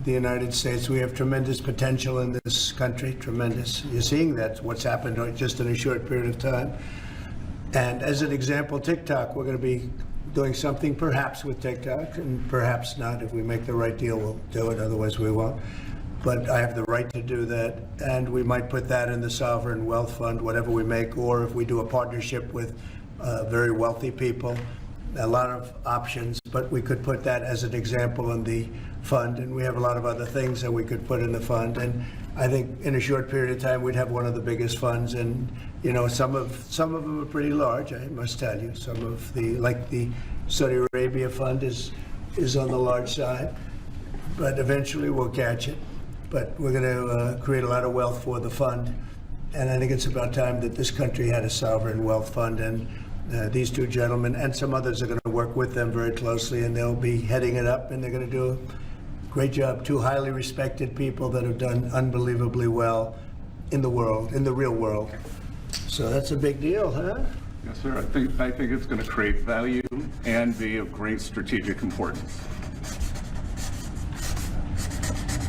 the United States. We have tremendous potential in this country, tremendous. You're seeing that, what's happened just in a short period of time. And as an example, TikTok, we're going to be doing something perhaps with TikTok, and perhaps not. If we make the right deal, we'll do it, otherwise we won't. But I have the right to do that, and we might put that in the sovereign wealth fund, whatever we make, or if we do a partnership with very wealthy people, a lot of options, but we could put that as an example in the fund, and we have a lot of other things that we could put in the fund. And I think in a short period of time, we'd have one of the biggest funds, and you know, some of them are pretty large, I must tell you. Some of the, like the Saudi Arabia fund is on the large side, but eventually we'll catch it. But we're going to create a lot of wealth for the fund, and I think it's about time that this country had a sovereign wealth fund. And these two gentlemen and some others are going to work with them very closely, and they'll be heading it up, and they're going to do a great job. Two highly respected people that have done unbelievably well in the world, in the real world. So that's a big deal, huh? Yes, sir. I think it's going to create value and be of great strategic importance.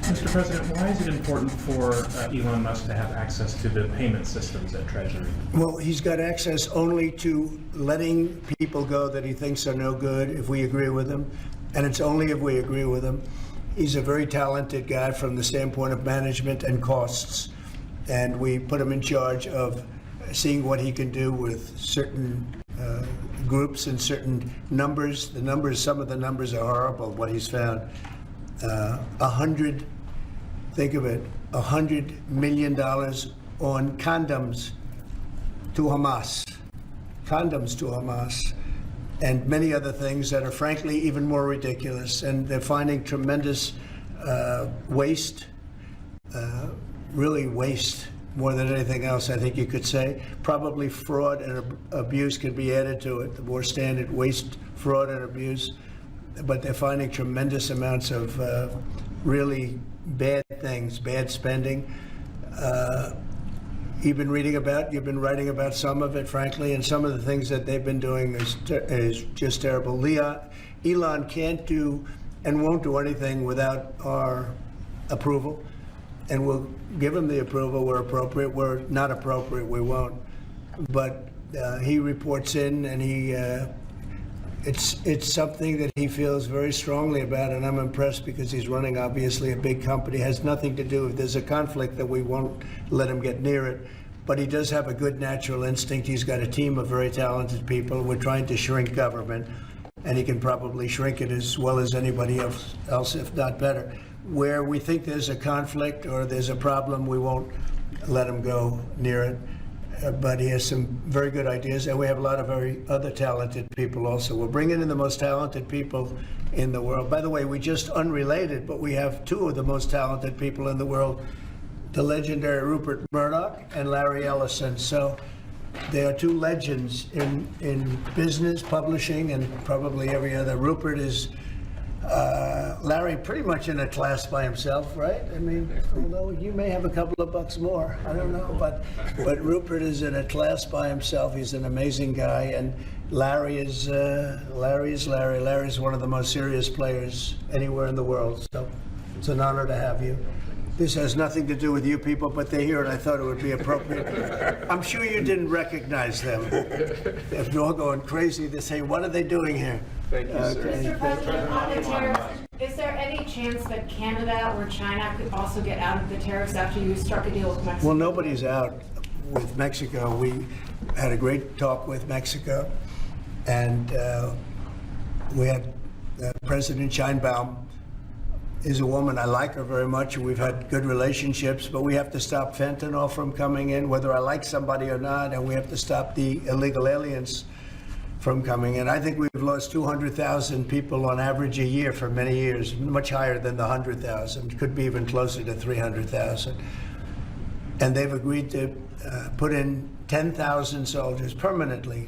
Mr. President, why is it important for Elon Musk to have access to the payment systems at Treasury? Well, he's got access only to letting people go that he thinks are no good if we agree with him, and it's only if we agree with him. He's a very talented guy from the standpoint of management and costs, and we put him in charge of seeing what he can do with certain groups and certain numbers. Some of the numbers are horrible, what he's found. Think of it, $100 million on condoms to Hamas, and many other things that are frankly even more ridiculous. And they're finding tremendous waste, really waste, more than anything else, I think you could say. Probably fraud and abuse could be added to it, the more standard waste, fraud, and abuse. But they're finding tremendous amounts of really bad things, bad spending. You've been writing about some of it, frankly, and some of the things that they've been doing is just terrible. Elon can't do and won't do anything without our approval, and we'll give him the approval where appropriate. Where not appropriate, we won't. But he reports in, and it's something that he feels very strongly about, and I'm impressed because he's running, obviously, a big company. It has nothing to do, if there's a conflict, that we won't let him get near it. But he does have a good natural instinct. He's got a team of very talented people. We're trying to shrink government, and he can probably shrink it as well as anybody else, if not better. Where we think there's a conflict or there's a problem, we won't let him go near it. But he has some very good ideas, and we have a lot of very other talented people also. We're bringing in the most talented people in the world. By the way, we just unrelated, but we have two of the most talented people in the world, the legendary Rupert Murdoch and Larry Ellison. So they are two legends in business, publishing, and probably every other. Rupert is Larry pretty much in a class by himself, right? I mean, although you may have a couple of bucks more, I don't know, but Rupert is in a class by himself. He's an amazing guy, and Larry is Larry. Larry's one of the most serious players anywhere in the world. So it's an honor to have you. This has nothing to do with you people, but they're here, and I thought it would be appropriate. I'm sure you didn't recognize them. If you're all going crazy, they say, "What are they doing here?" Thank you, sir. Mr. President, on the tariffs, is there any chance that Canada or China could also get out of the tariffs after you struck a deal with Mexico? Well, nobody's out with Mexico. We had a great talk with Mexico, and we had President Sheinbaum is a woman. I like her very much. We've had good relationships, but we have to stop fentanyl from coming in, whether I like somebody or not, and we have to stop the illegal aliens from coming in. I think we've lost 200,000 people on average a year for many years, much higher than the 100,000, could be even closer to 300,000. And they've agreed to put in 10,000 soldiers permanently,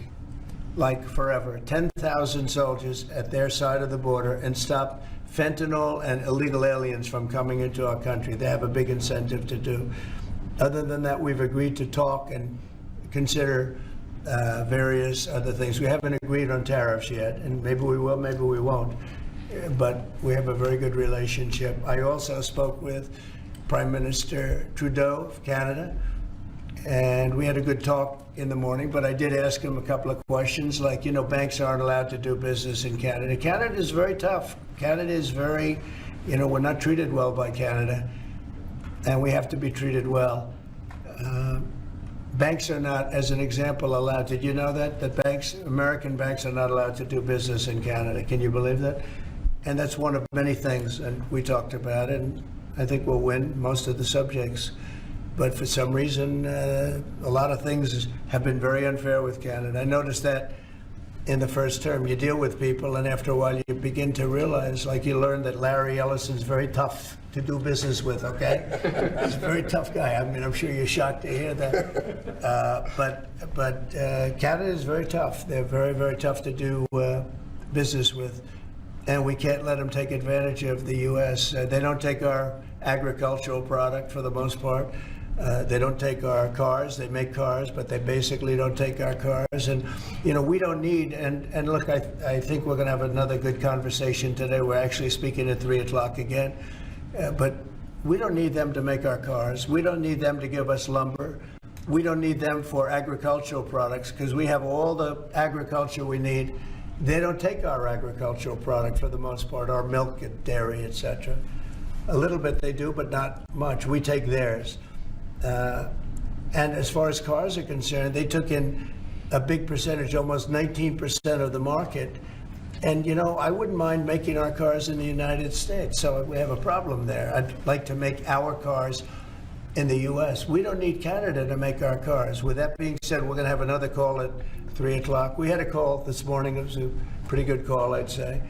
like forever, 10,000 soldiers at their side of the border, and stop fentanyl and illegal aliens from coming into our country. They have a big incentive to do. Other than that, we've agreed to talk and consider various other things. We haven't agreed on tariffs yet, and maybe we will, maybe we won't. but we have a very good relationship. I also spoke with Prime Minister Trudeau of Canada, and we had a good talk in the morning, but I did ask him a couple of questions, like, banks aren't allowed to do business in Canada. Canada is very tough. Canada is very, we're not treated well by Canada, and we have to be treated well. Banks are not, as an example, allowed. Did you know that American banks are not allowed to do business in Canada? Can you believe that? And that's one of many things, and we talked about it, and I think we'll win most of the subjects. But for some reason, a lot of things have been very unfair with Canada. I noticed that in the first term. You deal with people, and after a while, you begin to realize, like you learn that Larry Ellison's very tough to do business with, okay? He's a very tough guy. I mean, I'm sure you're shocked to hear that. But Canada is very tough. They're very, very tough to do business with. And we can't let them take advantage of the U.S. They don't take our agricultural product for the most part. They don't take our cars. They make cars, but they basically don't take our cars. And, we don't need, and look, I think we're going to have another good conversation today. We're actually speaking at 3 o'clock again. But we don't need them to make our cars. We don't need them to give us lumber. We don't need them for agricultural products because we have all the agriculture we need. They don't take our agricultural product for the most part, our milk and dairy, etc. A little bit they do, but not much. We take theirs. And as far as cars are concerned, they took in a big percentage, almost 19% of the market. And, I wouldn't mind making our cars in the United States. So we have a problem there. I'd like to make our cars in the U.S. We don't need Canada to make our cars. With that being said, we're going to have another call at 3 o'clock. We had a call this morning. It was a pretty good call, I'd say.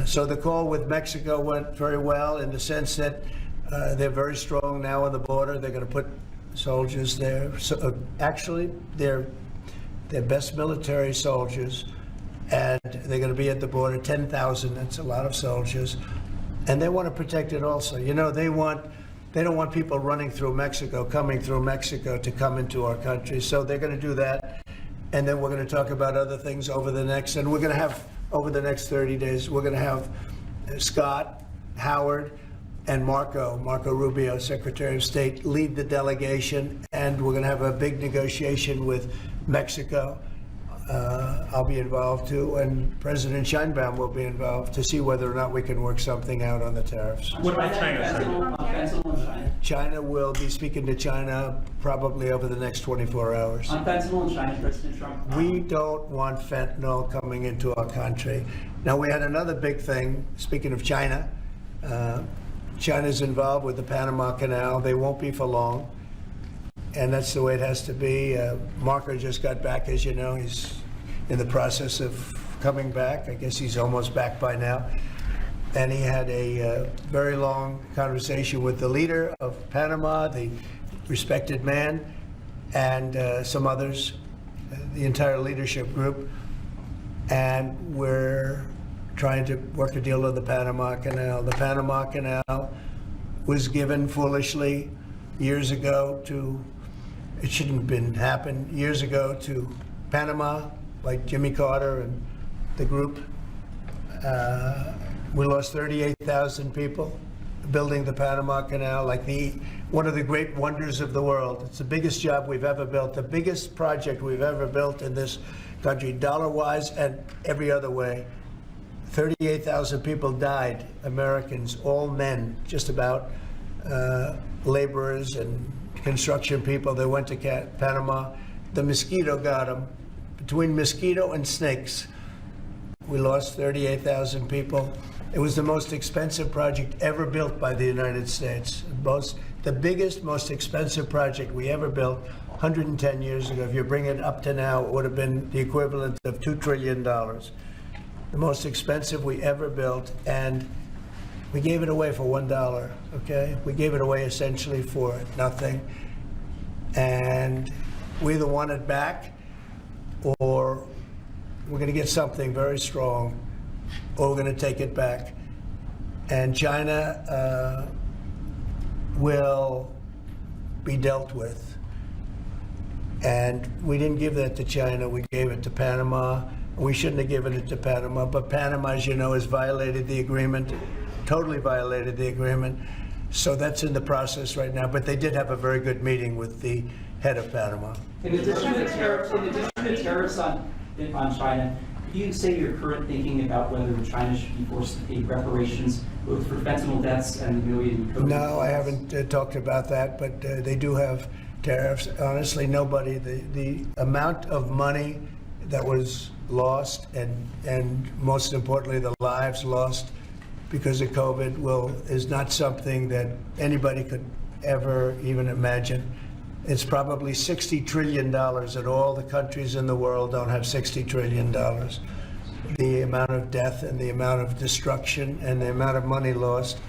So the call with Mexico went very well in the sense that they're very strong now on the border. They're going to put soldiers there. So, actually, they're best military soldiers, and they're going to be at the border, 10,000. That's a lot of soldiers. And they want to protect it also. They don't want people running through Mexico, coming through Mexico to come into our country. So they're going to do that. And then we're going to talk about other things over the next 30 days, we're going to have Scott, Howard, and Marco Rubio, Secretary of State, lead the delegation. And we're going to have a big negotiation with Mexico. I'll be involved too, and President Sheinbaum will be involved to see whether or not we can work something out on the tariffs. What about China? China will be speaking to China probably over the next 24 hours. On fentanyl in China, President Trump. We don't want fentanyl coming into our country. Now, we had another big thing, speaking of China. China's involved with the Panama Canal. They won't be for long. And that's the way it has to be. Marco just got back, as you know. He's in the process of coming back. I guess he's almost back by now. And he had a very long conversation with the leader of Panama, the respected man, and some others, the entire leadership group. And we're trying to work a deal on the Panama Canal. The Panama Canal was given foolishly years ago to, it shouldn't have been happened, years ago to Panama, like Jimmy Carter and the group. We lost 38,000 people building the Panama Canal, like one of the great wonders of the world. It's the biggest job we've ever built, the biggest project we've ever built in this country, dollar-wise and every other way. 38,000 people died, Americans, all men, just about, laborers and construction people. They went to Panama. The mosquito got them. Between mosquito and snakes, we lost 38,000 people. It was the most expensive project ever built by the United States. The biggest, most expensive project we ever built 110 years ago. If you bring it up to now, it would have been the equivalent of $2 trillion. The most expensive we ever built, and we gave it away for $1, okay? We gave it away essentially for nothing. And we either want it back, or we're going to get something very strong, or we're going to take it back. And China will be dealt with. And we didn't give that to China. We gave it to Panama. We shouldn't have given it to Panama, but Panama, as you know, has violated the agreement, totally violated the agreement. So that's in the process right now, but they did have a very good meeting with the head of Panama. In addition to tariffs on China, could you say your current thinking about whether China should be forced to pay reparations both for fentanyl deaths and the million COVID No, I deaths? haven't talked about that, but they do have tariffs. Honestly, nobody, the amount of money that was lost and most importantly, the lives lost because of COVID is not something that anybody could ever even imagine. It's probably $60 trillion, and all the countries in the world don't have $60 trillion. The amount of death and the amount of destruction and the amount of money lost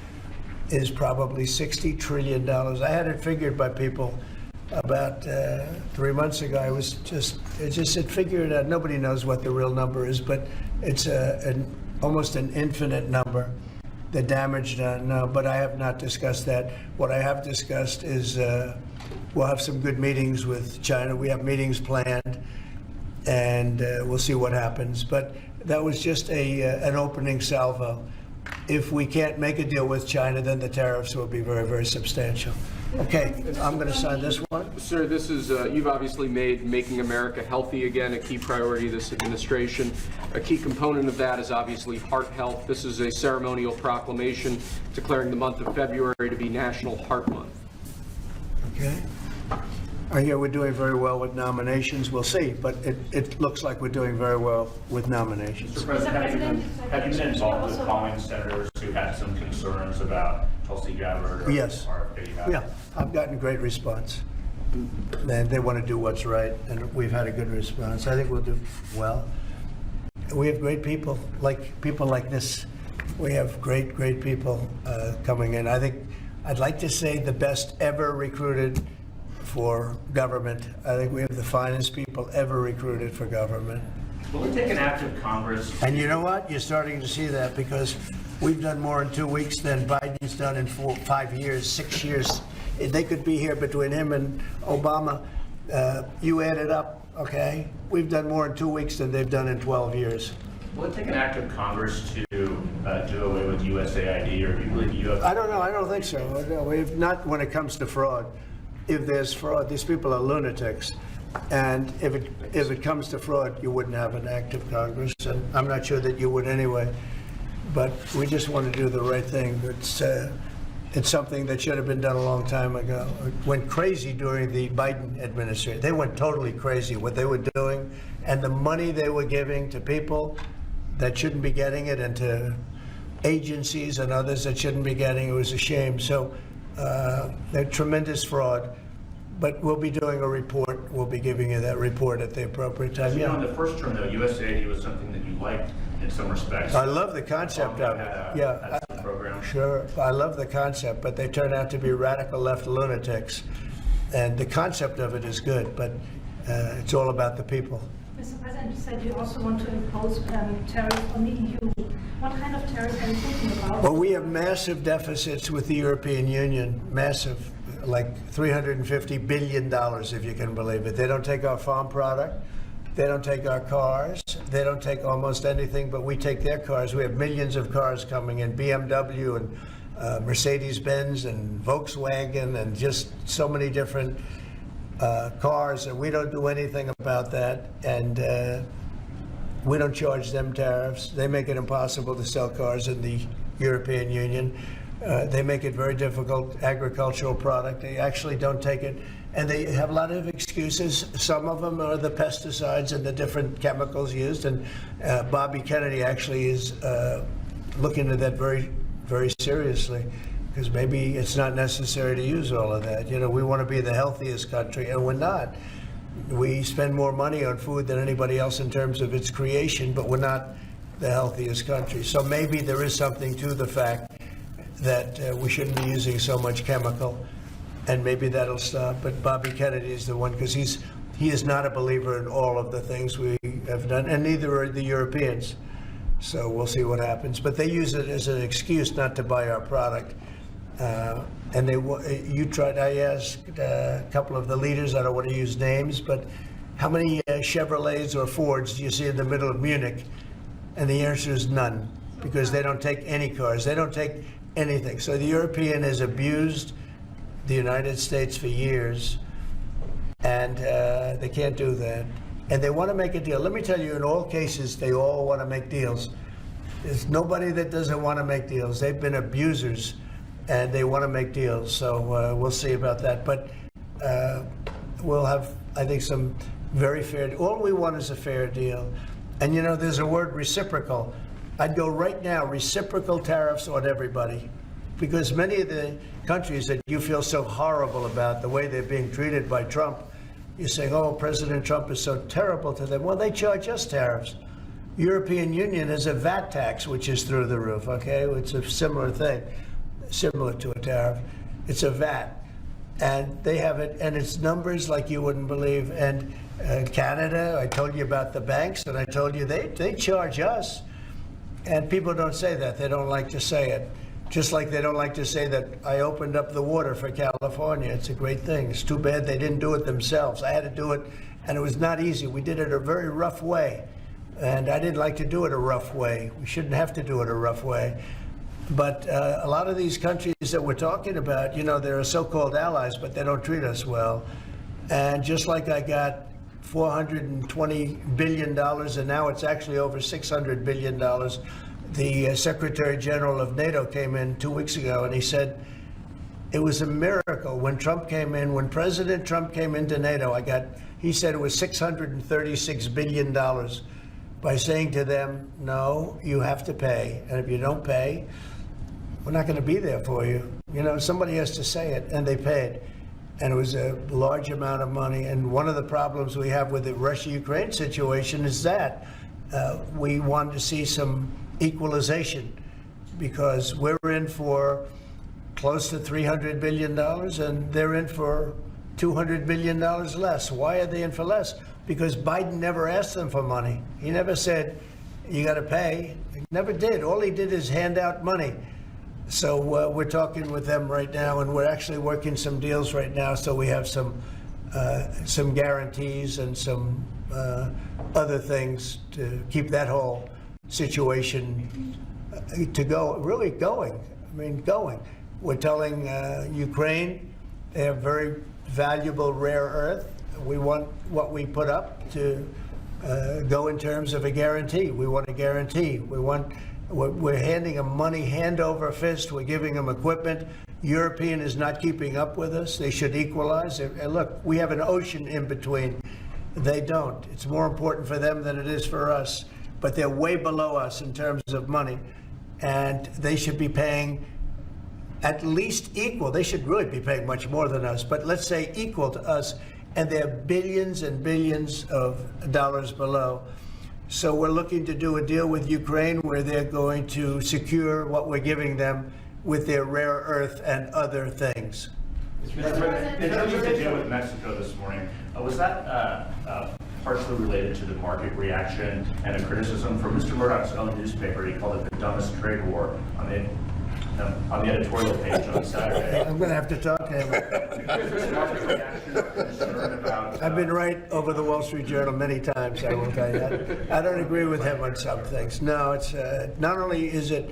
is probably $60 trillion. I had it figured by people about 3 months ago. I was just said, figure it out. Nobody knows what the real number is, but it's almost an infinite number. The damage done, no, but I have not discussed that. What I have discussed is we'll have some good meetings with China. We have meetings planned, and we'll see what happens. But that was just an opening salvo. If we can't make a deal with China, then the tariffs will be very, very substantial. Okay, I'm going to sign this one. Sir, this is, you've obviously made making America healthy again a key priority of this administration. A key component of that is obviously heart health. This is a ceremonial proclamation declaring the month of February to be National Heart Month. Okay. I hear we're doing very well with nominations. We'll see, but it looks like we're doing very well with nominations. Mr. President, have you been involved with calling senators who had some concerns about Tulsi Gabbard? Or Yes. Yeah, I've gotten great response. And they want to do what's right, and we've had a good response. I think we'll do well. We have great people like this. We have great people coming in. I think I'd like to say the best ever recruited for government. I think we have the finest people ever recruited for government. Will it take an act of Congress? And you know what? You're starting to see that because we've done more in 2 weeks than Biden's done in 5 years, 6 years. They could be here between him and Obama. You add it up, okay? We've done more in 2 weeks than they've done in 12 years. Will it take an act of Congress to do away with USAID, or do you believe you have? I don't know. I don't think so. No, if not when it comes to fraud. If there's fraud, these people are lunatics. And if it comes to fraud, you wouldn't have an active Congress. And I'm not sure that you would anyway. But we just want to do the right thing. It's something that should have been done a long time ago. It went crazy during the Biden administration. They went totally crazy what they were doing, and the money they were giving to people that shouldn't be getting it, and to agencies and others that shouldn't be getting it. It was a shame. So they're tremendous fraud. But we'll be doing a report. We'll be giving you that report at the appropriate time. You know, in the first term, though, USAID was something that you liked in some respects. I love the concept of it. Yeah, Had some programs. sure. I love the concept, but they turn out to be radical left lunatics. And the concept of it is good, but it's all about the people. Mr. President, you said you also want to impose tariffs on the EU. What kind of tariffs are you thinking about? Well, we have massive deficits with the European Union, massive, like $350 billion, if you can believe it. They don't take our farm product. They don't take our cars. They don't take almost anything, but we take their cars. We have millions of cars coming in, BMW and Mercedes-Benz and Volkswagen and just so many different cars, and we don't do anything about that. And we don't charge them tariffs. They make it impossible to sell cars in the European Union. They make it very difficult, agricultural product. They actually don't take it. And they have a lot of excuses. Some of them are the pesticides and the different chemicals used. And Bobby Kennedy actually is looking at that very, very seriously, because maybe it's not necessary to use all of that. You know, we want to be the healthiest country, and we're not. We spend more money on food than anybody else in terms of its creation, but we're not the healthiest country. So maybe there is something to the fact that we shouldn't be using so much chemical, and maybe that'll stop. But Bobby Kennedy is the one, because he is not a believer in all of the things we have done, and neither are the Europeans. So we'll see what happens. But they use it as an excuse not to buy our product. And I asked a couple of the leaders, I don't want to use names, but how many Chevrolets or Fords do you see in the middle of Munich? And the answer is none, because they don't take any cars. They don't take anything. So the European has abused the United States for years, and they can't do that. And they want to make a deal. Let me tell you, in all cases, they all want to make deals. There's nobody that doesn't want to make deals. They've been abusers, and they want to make deals. So we'll see about that. But we'll have, I think, some very fair. All we want is a fair deal. And you know, there's a word, reciprocal. I'd go right now, reciprocal tariffs on everybody, because many of the countries that you feel so horrible about, the way they're being treated by Trump, you're saying, oh, President Trump is so terrible to them. Well, they charge us tariffs. European Union has a VAT tax, which is through the roof, okay? It's a similar thing, similar to a tariff. It's a VAT. And they have it, and it's numbers like you wouldn't believe. And Canada, I told you about the banks, and I told you they charge us. And people don't say that. They don't like to say it. Just like they don't like to say that I opened up the water for California. It's a great thing. It's too bad they didn't do it themselves. I had to do it, and it was not easy. We did it a very rough way. And I didn't like to do it a rough way. We shouldn't have to do it a rough way. But a lot of these countries that we're talking about, you know, they're so-called allies, but they don't treat us well. And just like I got $420 billion, and now it's actually over $600 billion, the Secretary General of NATO came in 2 weeks ago, and he said it was a miracle when Trump came in, when President Trump came into NATO, he said it was $636 billion. By saying to them, no, you have to pay. And if you don't pay, we're not going to be there for you. You know, somebody has to say it, and they paid. And it was a large amount of money. And one of the problems we have with the Russia-Ukraine situation is that we want to see some equalization, because we're in for close to $300 billion, and they're in for $200 billion less. Why are they in for less? Because Biden never asked them for money. He never said, you got to pay. He never did. All he did is hand out money. So we're talking with them right now, and we're actually working some deals right now. So we have some guarantees and some other things to keep that whole situation to go, really going. I mean, going. We're telling Ukraine they have very valuable rare earth. We want what we put up to go in terms of a guarantee. We want a guarantee. We're handing them money hand over fist. We're giving them equipment. European is not keeping up with us. They should equalize. And look, we have an ocean in between. They don't. It's more important for them than it is for us. But they're way below us in terms of money. And they should be paying at least equal. They should really be paying much more than us. But let's say equal to us. And they're billions and billions of dollars below. So we're looking to do a deal with Ukraine where they're going to secure what we're giving them with their rare earth and other things. Mr. President, in terms of the deal with Mexico this morning, was that partially related to the market reaction and a criticism from Mr. Murdoch's own newspaper? He called it the dumbest trade war on the editorial page on Saturday. I'm going to have to talk to him. I've been right over the Wall Street Journal many times, I will tell you that. I don't agree with him on some things. No, it's not only is it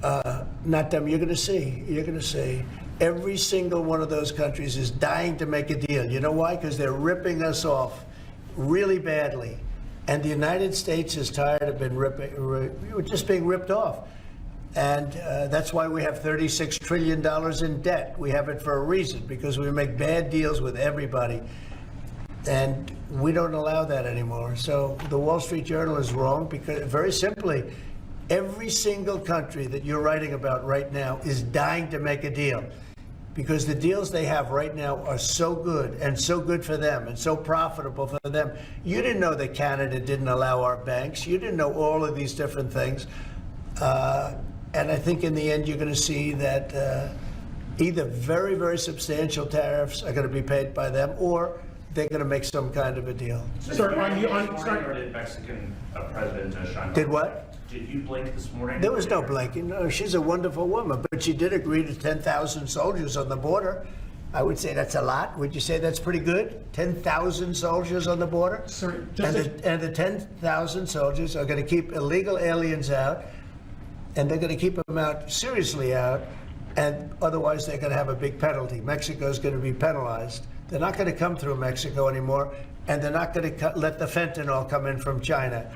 not dumb, you're going to see. Every single one of those countries is dying to make a deal. You know why? Because they're ripping us off really badly. And the United States is tired of just being ripped off. And that's why we have $36 trillion in debt. We have it for a reason, because we make bad deals with everybody. And we don't allow that anymore. So the Wall Street Journal is wrong, because very simply, every single country that you're writing about right now is dying to make a deal, because the deals they have right now are so good, and so good for them, and so profitable for them. You didn't know that Canada didn't allow our banks. You didn't know all of these different things. And I think in the end, you're going to see that either very, very substantial tariffs are going to be paid by them, or they're going to make some kind of a deal. Sir, or did Mexican President Sheinbaum? Did what? Did you blink this morning? There was no blinking. No, she's a wonderful woman, but she did agree to 10,000 soldiers on the border. I would say that's a lot. Would you say that's pretty good? 10,000 soldiers on the border? Sir, And the 10,000 soldiers are going to keep illegal aliens out, and they're going to keep them out, seriously out, and otherwise they're going to have a big penalty. Mexico's going to be penalized. They're not going to come through Mexico anymore, and they're not going to let the fentanyl come in from China.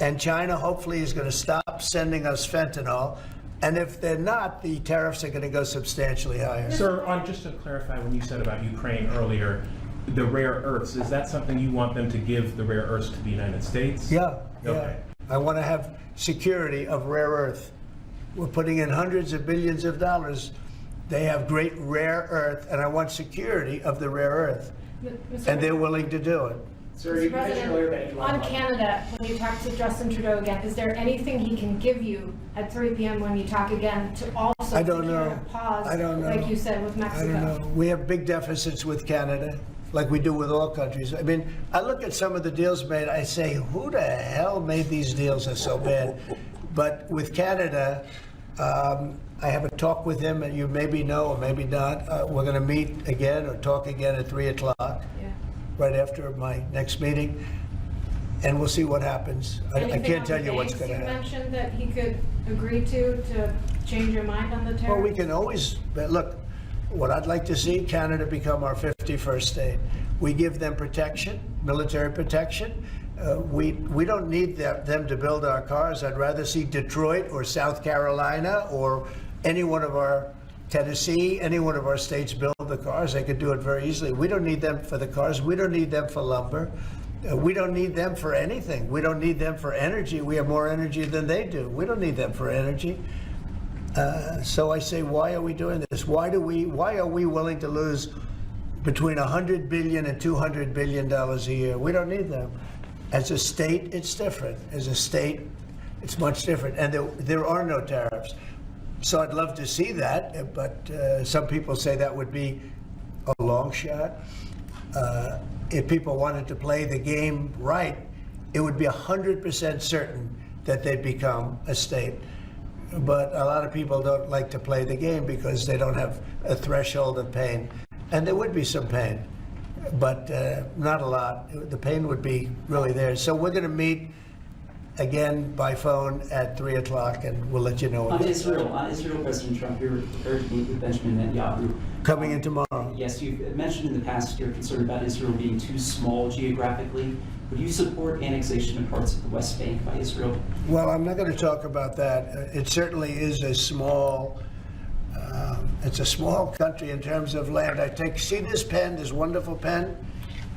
And China hopefully is going to stop sending us fentanyl, and if they're not, the tariffs are going to go substantially higher. Sir, just to clarify, when you said about Ukraine earlier, the rare earths, is that something you want them to give the rare earths to the United States? Yeah. Okay. I want to have security of rare earth. We're putting in hundreds of billions of dollars. They have great rare earth, and I want security of the rare earth. And they're willing to do it. Sir, you mentioned earlier that President, Elon on Musk- Canada, when you talk to Justin Trudeau again, is there anything he can give you at 3 p.m. when you talk again to also I don't secure know. a pause, I don't know. like you said with I Mexico? don't know. We have big deficits with Canada, like we do with all countries. I mean, I look at some of the deals made, I say, who the hell made these deals are so bad? But with Canada, I have a talk with him, and you maybe know or maybe not. We're going to meet again or talk again at 3 o'clock, Yeah. right after my next meeting, and we'll see what happens. I Anything can't on tell the you what's banks going to happen. You mentioned that he could agree to change your mind on the tariffs? Well, we can always, but look, what I'd like to see, Canada become our 51st state. We give them protection, military protection. We don't need them to build our cars. I'd rather see Detroit or South Carolina or any one of our, Tennessee, any one of our states build the cars. They could do it very easily. We don't need them for the cars. We don't need them for lumber. We don't need them for anything. We don't need them for energy. We have more energy than they do. We don't need them for energy. So I say, why are we doing this? Why are we willing to lose between $100 billion and $200 billion a year? We don't need them. As a state, it's different. As a state, it's much different. And there are no tariffs. So I'd love to see that, but some people say that would be a long shot. If people wanted to play the game right, it would be 100% certain that they'd become a state. But a lot of people don't like to play the game because they don't have a threshold of pain. And there would be some pain, but not a lot. The pain would be really there. So we're going to meet again by phone at 3 o'clock, and we'll let you know. On Israel, President Trump, you're prepared to meet with Benjamin Netanyahu. Coming in tomorrow. Yes, you've mentioned in the past you're concerned about Israel being too small geographically. Would you support annexation of parts of the West Bank by Israel? Well, I'm not going to talk about that. It certainly is a small, it's a small country in terms of land. See this pen, this wonderful pen?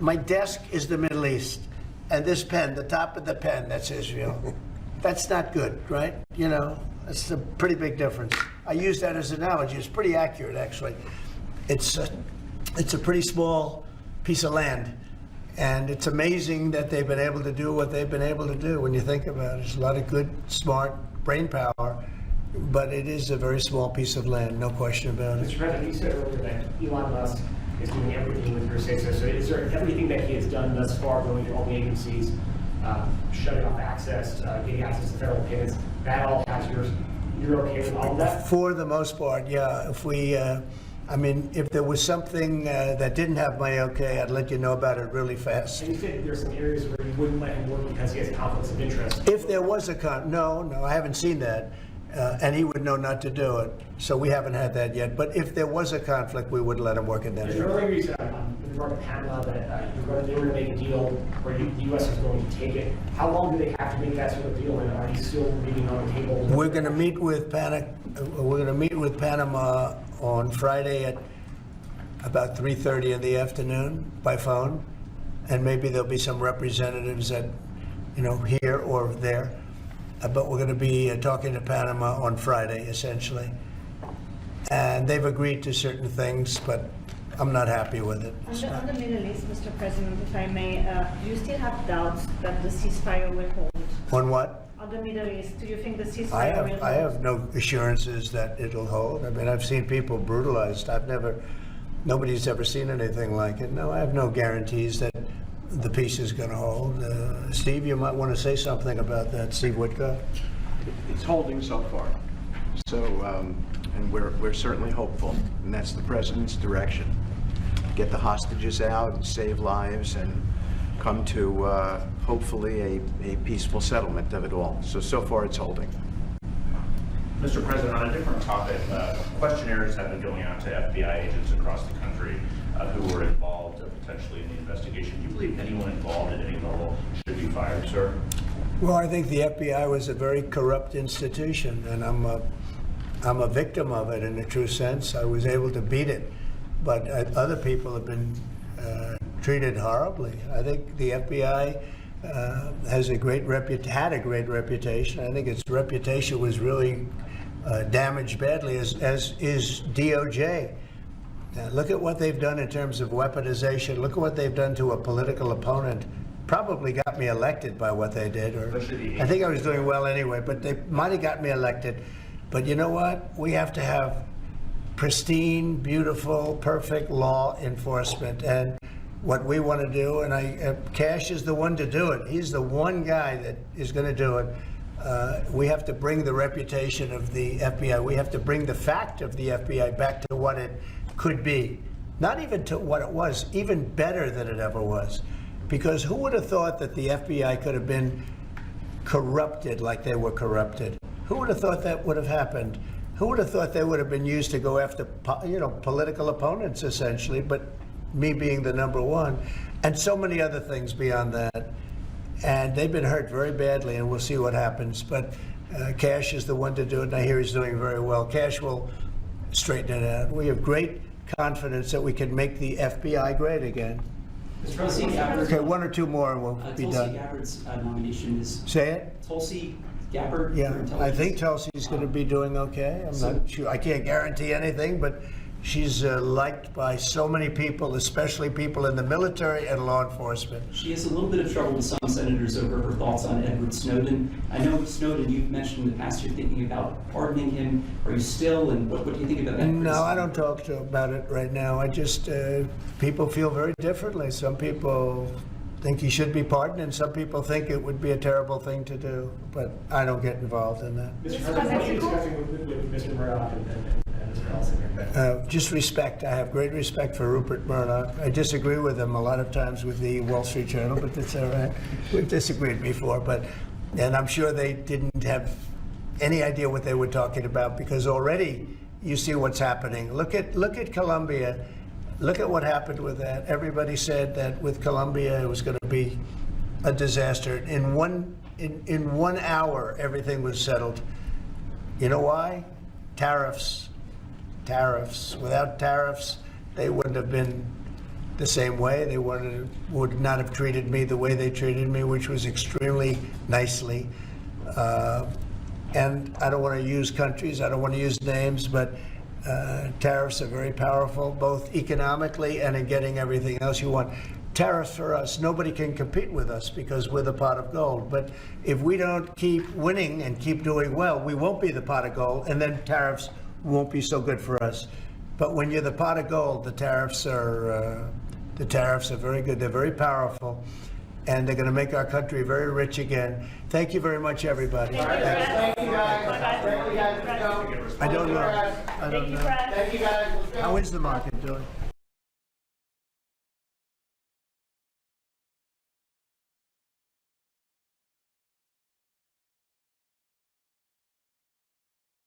My desk is the Middle East. And this pen, the top of the pen, that's Israel. That's not good, right? You know, it's a pretty big difference. I use that as an analogy. It's pretty accurate, actually. It's a pretty small piece of land. And it's amazing that they've been able to do what they've been able to do when you think about it. There's a lot of good, smart brain power, but it is a very small piece of land, no question about it. Mr. President, you said earlier that Elon Musk is doing everything with your say so. So is there everything that he has done thus far, going to all the agencies, shutting off access, getting access to federal payments, that all has yours? You're okay with all of that? For the most part, yeah. If we, if there was something that didn't have my okay, I'd let you know about it really fast. And you said there's some areas where you wouldn't let him work because he has conflicts of interest. If there was no, I haven't seen that. And he would know not to do it. So we haven't had that yet. But if there was a conflict, we would let him work in that There's area. earlier you said with regard to Panama that they were going to make a deal where the U.S. was going to take it. How long do they have to make that sort of deal? And are you still leaving on the table? We're going to meet with Panama on Friday at about 3:30 in the afternoon by phone, and maybe there'll be some representatives that, here or there. But we're going to be talking to Panama on Friday, essentially. And they've agreed to certain things, but I'm not happy with it. On the Middle East, Mr. President, if I may, do you still have doubts that the ceasefire will hold? On what? On the Middle East, do you think the ceasefire will hold? I have no assurances that it'll hold. I mean, I've seen people brutalized. Nobody's ever seen anything like it. No, I have no guarantees that the peace is going to hold. Steve, you might want to say something about that. Steve Woodcock. It's holding so far. So, and we're certainly hopeful, and that's the president's direction. get the hostages out and save lives and come to hopefully a peaceful settlement of it all. So far it's holding. Mr. President, on a different topic, questionnaires have been going out to FBI agents across the country who were involved potentially in the investigation. Do you believe anyone involved at any level should be fired, sir? Well, I think the FBI was a very corrupt institution, and I'm a victim of it in a true sense. I was able to beat it, but other people have been treated horribly. I think the FBI had a great reputation. I think its reputation was really damaged badly, as is DOJ. Now, look at what they've done in terms of weaponization. Look at what they've done to a political opponent. Probably got me elected by what they did, or I think I was doing well anyway, but they might have got me elected. But you know what? We have to have pristine, beautiful, perfect law enforcement. And what we want to do, and Cash is the one to do it. He's the one guy that is going to do it. We have to bring the reputation of the FBI. We have to bring the fact of the FBI back to what it could be. Not even to what it was, even better than it ever was. Because who would have thought that the FBI could have been corrupted like they were corrupted? Who would have thought that would have happened? Who would have thought they would have been used to go after, political opponents, essentially, but me being the number one, and so many other things beyond that. And they've been hurt very badly, and we'll see what happens. But Cash is the one to do it, and I hear he's doing very well. Cash will straighten it out. We have great confidence that we can make the FBI great again. Tulsi Gabbard. Okay, one or two more and we'll be Tulsi done. Gabbard's nomination is. Say it? Tulsi Gabbard. Yeah, for I intelligence. think Tulsi's going to be doing okay. I'm not sure. I can't guarantee anything, but she's liked by so many people, especially people in the military and law enforcement. She has a little bit of trouble with some senators over her thoughts on Edward Snowden. I know Snowden, you've mentioned in the past you're thinking about pardoning him. Are you still, and what do you think about that? No, I don't talk about it right now. I just, people feel very differently. Some people think he should be pardoned, and some people think it would be a terrible thing to do. But I don't get involved in that. Mr. President, what are you discussing with Mr. Murdoch and Mr. Ellison here? Just respect. I have great respect for Rupert Murdoch. I disagree with him a lot of times with the Wall Street Journal, but that's all right. We've disagreed before, and I'm sure they didn't have any idea what they were talking about, because already you see what's happening. Look at Colombia. Look at what happened with that. Everybody said that with Colombia it was going to be a disaster. In one hour, everything was settled. You know why? Tariffs. Without tariffs, they wouldn't have been the same way. They would not have treated me the way they treated me, which was extremely nicely. And I don't want to use countries, I don't want to use names, but tariffs are very powerful, both economically and in getting everything else you want. Tariffs for us, nobody can compete with us because we're the pot of gold. But if we don't keep winning and keep doing well, we won't be the pot of gold, and then tariffs won't be so good for us. But when you're the pot of gold, the tariffs are very good. They're very powerful, and they're going to make our country very rich again. Thank you very much, everybody. Thank you, guys. Thank you, guys. I don't know. How is the market doing?